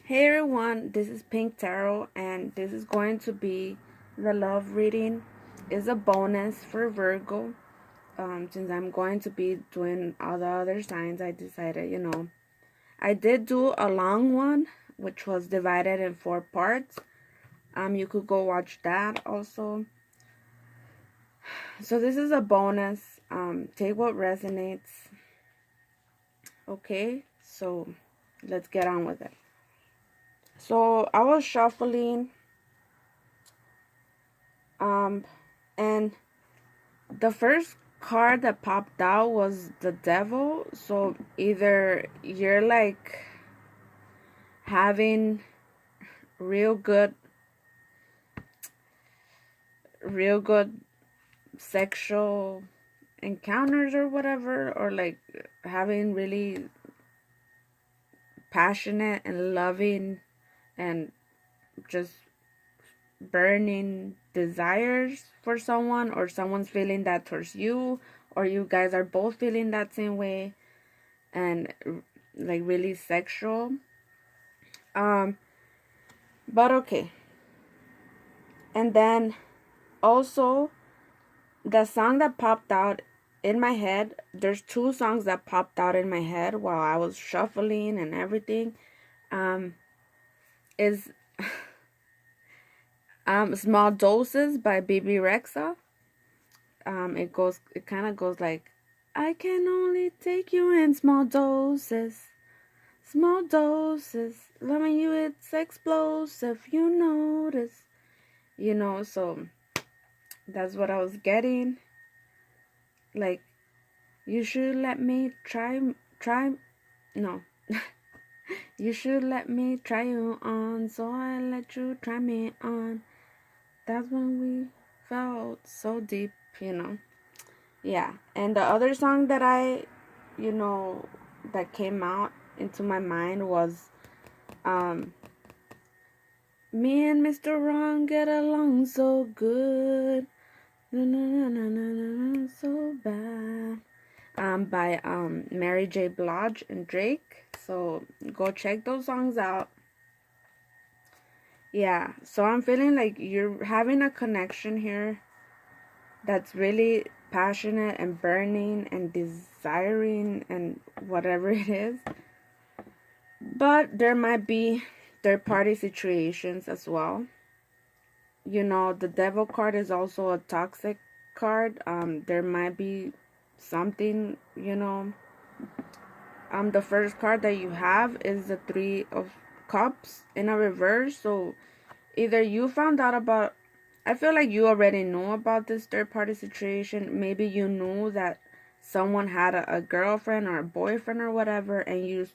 Hey everyone, this is Pink Tarot, and this is going to be the love reading. Is a bonus for Virgo. Since I'm going to be doing all the other signs, I decided, I did do a long one, which was divided in 4 parts. You could go watch that also. So this is a bonus. Take what resonates. Okay, so let's get on with it. So I was shuffling. And the first card that popped out was the devil. So either you're like having real good sexual encounters or whatever, or like having really passionate and loving and just burning desires for someone, or someone's feeling that towards you, or you guys are both feeling that same way, and like really sexual. But okay. And then also the song that popped out in my head, there's two songs that popped out in my head while I was shuffling and everything. Is Small Doses by BB Rexa. It kind of goes like, I can only take you in small doses. Small doses, loving you, it's explosive, you notice. So that's what I was getting. Like, you should let me no. You should let me try you on, so I let you try me on. That's when we felt so deep. Yeah, and the other song that that came out into my mind was, me and Mr. Wrong get along so good. No, no, no, no, no, no, no, so bad. By Mary J. Blige and Drake. So go check those songs out. Yeah, so I'm feeling like you're having a connection here that's really passionate and burning and desiring and whatever it is. But there might be third party situations as well. The devil card is also a toxic card. There might be something. The first card that you have is the Three of Cups in a reverse. So either you found out about, I feel like you already know about this third party situation. Maybe you knew that someone had a girlfriend or a boyfriend or whatever, and you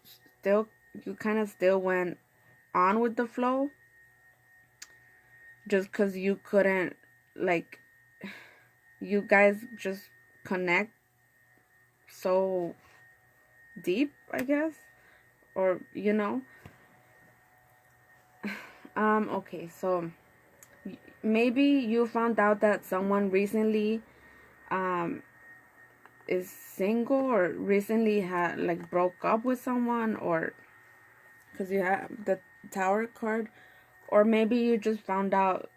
kind of still went on with the flow just because you couldn't, like, you guys just connect so deep, I guess, or okay, so maybe you found out that someone recently is single, or recently had like broke up with someone, or because you have the Tower card, or maybe you just found out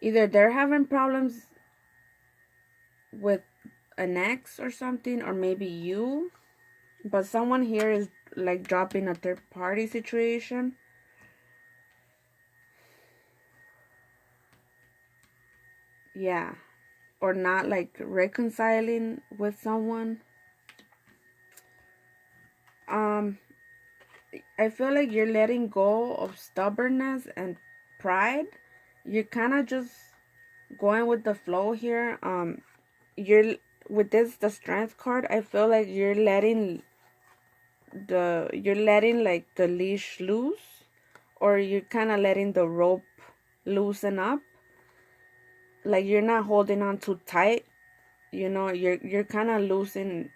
either they're having problems with an ex or something, or maybe you, but someone here is like dropping a third party situation. Yeah, or not like reconciling with someone. I feel like you're letting go of stubbornness and pride. You're kind of just going with the flow here. You're with the strength card. I feel like you're letting like the leash loose, or you're kind of letting the rope loosen up. Like you're not holding on too tight. You're kind of loosen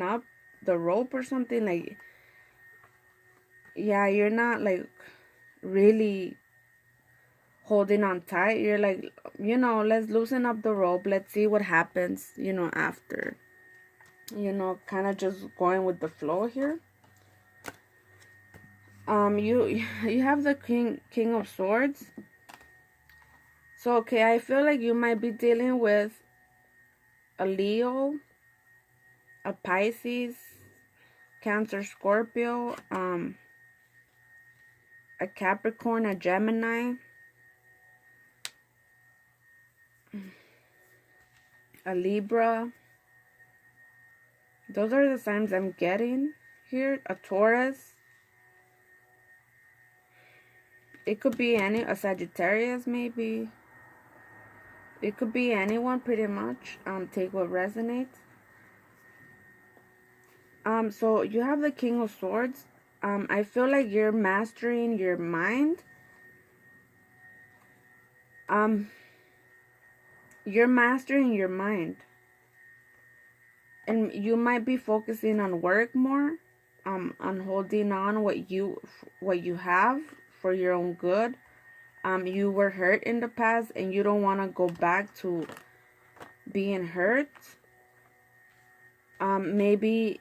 up the rope or something. Like, yeah, you're not like really holding on tight. You're like, let's loosen up the rope. Let's see what happens, after, kind of just going with the flow here. You you have the king of swords. So okay, I feel like you might be dealing with a Leo, a Pisces, Cancer, Scorpio, a Capricorn, a Gemini, a Libra. Those are the signs I'm getting here. A Taurus. It could be a Sagittarius maybe. It could be anyone pretty much. Take what resonates. So you have the King of Swords. I feel like you're mastering your mind. You're mastering your mind. And you might be focusing on work more, on holding on what you have for your own good. You were hurt in the past and you don't want to go back to being hurt. Maybe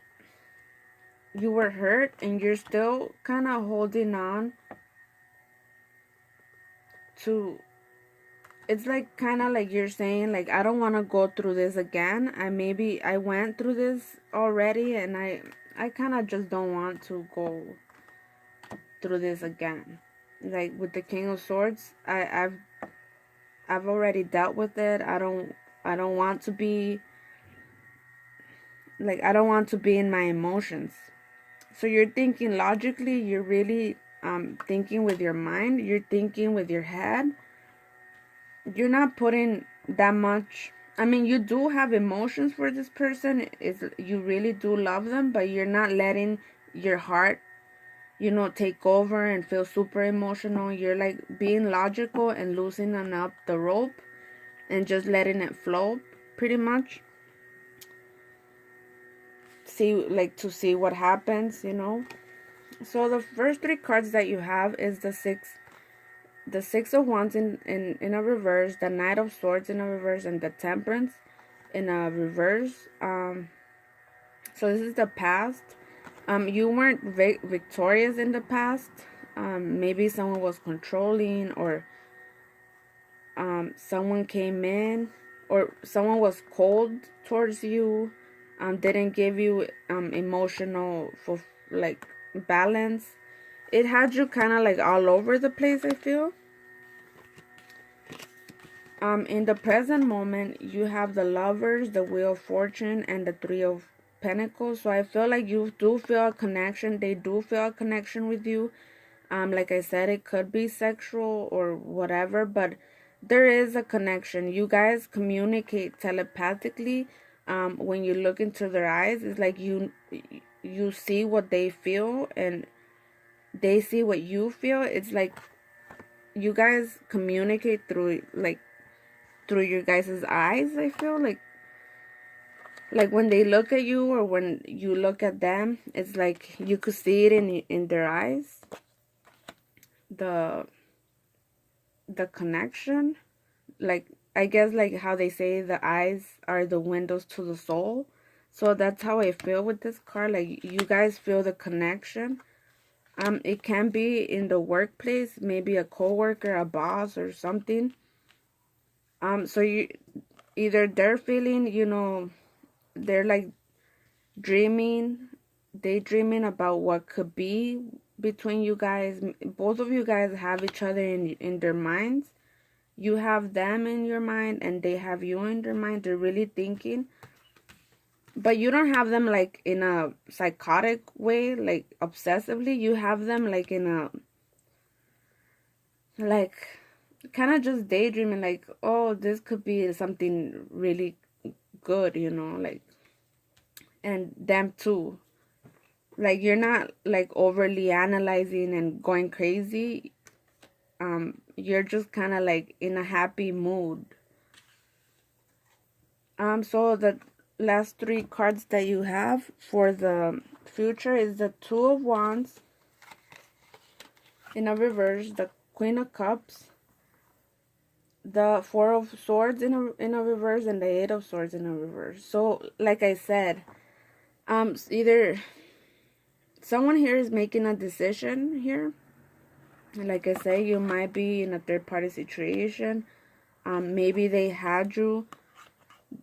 you were hurt and you're still kind of holding on to, it's like kind of like you're saying like, I don't want to go through this again. I went through this already and I kind of just don't want to go through this again. Like with the King of Swords, I've already dealt with it. I don't want to be like, I don't want to be in my emotions. So you're thinking logically, you're really thinking with your mind, you're thinking with your head. You're not putting that much. I mean, you do have emotions for this person. You really do love them, but you're not letting your heart, take over and feel super emotional. You're like being logical and loosening up the rope and just letting it flow pretty much. To see what happens, So the first three cards that you have is the Six of Wands in a reverse, the Knight of Swords in a reverse, and the Temperance in a reverse. So this is the past. You weren't victorious in the past. Maybe someone was controlling, or someone came in, or someone was cold towards you. Didn't give you emotional balance. It had you kind of like all over the place, I feel. In the present moment, you have the Lovers, the Wheel of Fortune, and the Three of Pentacles. So I feel like you do feel a connection. They do feel a connection with you. Like I said, it could be sexual or whatever, but there is a connection. You guys communicate telepathically. When you look into their eyes, it's like you see what they feel and they see what you feel. It's like you guys communicate through your guys' eyes. I feel like when they look at you or when you look at them, it's like you could see it in their eyes. The connection, like I guess like how they say the eyes are the windows to the soul. So that's how I feel with this card. Like you guys feel the connection. It can be in the workplace, maybe a coworker, a boss, or something. So you either they're feeling, they're like daydreaming about what could be between you guys. Both of you guys have each other in their minds. You have them in your mind and they have you in their mind. They're really thinking. But you don't have them like in a psychotic way, like obsessively. You have them like in a, like, kind of just daydreaming, like, oh, this could be something really good, like, and them too. Like, you're not like overly analyzing and going crazy. You're just kind of like in a happy mood. So the last three cards that you have for the future is the Two of Wands in a reverse, the Queen of Cups, the Four of Swords in a reverse, and the Eight of Swords in a reverse. So like I said, either someone here is making a decision here. Like I say, you might be in a third-party situation. Maybe they had you.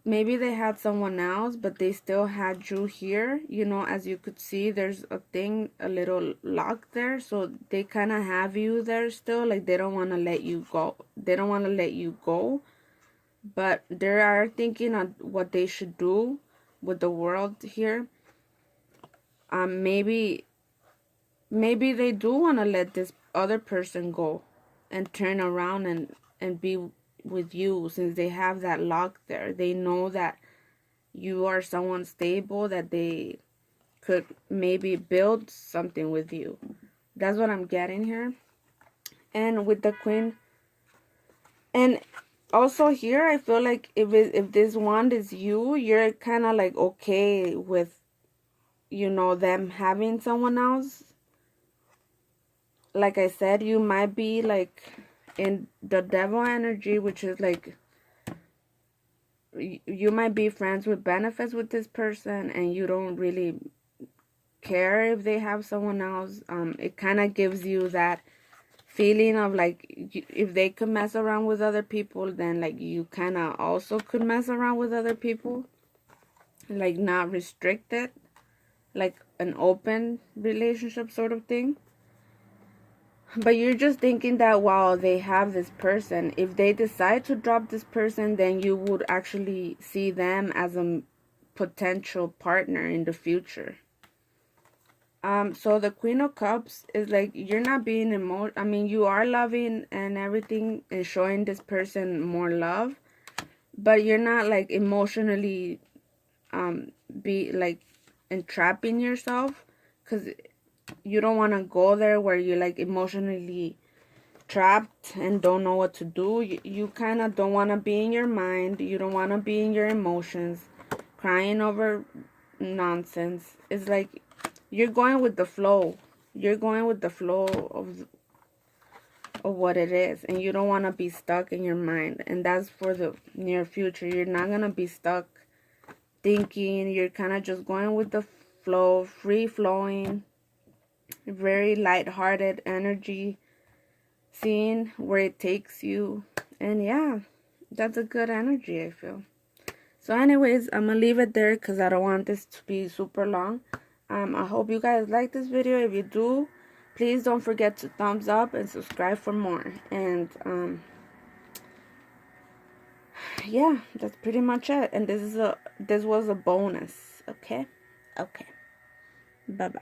Maybe they had someone else, but they still had you here. You know, as you could see, there's a thing, a little lock there. So they kind of have you there still. Like, they don't want to let you go. They don't want to let you go. But they are thinking on what they should do with the world here. Maybe they do want to let this other person go and turn around and be with you, since they have that lock there. They know that you are someone stable, that they could maybe build something with you. That's what I'm getting here. And with the Queen, and also here, I feel like if this wand is you, you're kind of like okay with, you know, them having someone else. Like I said, you might be like in the devil energy, which is like you might be friends with benefits with this person, and you don't really care if they have someone else. It kind of gives you that feeling of like, if they could mess around with other people, then like you kind of also could mess around with other people, like not restricted, like an open relationship sort of thing. But you're just thinking that while they have this person, if they decide to drop this person, then you would actually see them as a potential partner in the future. So the Queen of Cups is like, you're not being I mean, you are loving and everything and showing this person more love, but you're not like emotionally be like entrapping yourself, because you don't want to go there where you're like emotionally trapped and don't know what to do. You kind of don't want to be in your mind. You don't want to be in your emotions, crying over nonsense. It's like you're going with the flow. You're going with the flow of what it is, and you don't want to be stuck in your mind. And that's for the near future. You're not going to be stuck thinking. You're kind of just going with the flow, free flowing, very light-hearted energy, seeing where it takes you. And yeah, that's a good energy, I feel. So anyways, I'm gonna leave it there because I don't want this to be super long. I hope you guys like this video. If you do, please don't forget to thumbs up and subscribe for more. And yeah, that's pretty much it. And this was a bonus. Okay. Bye bye.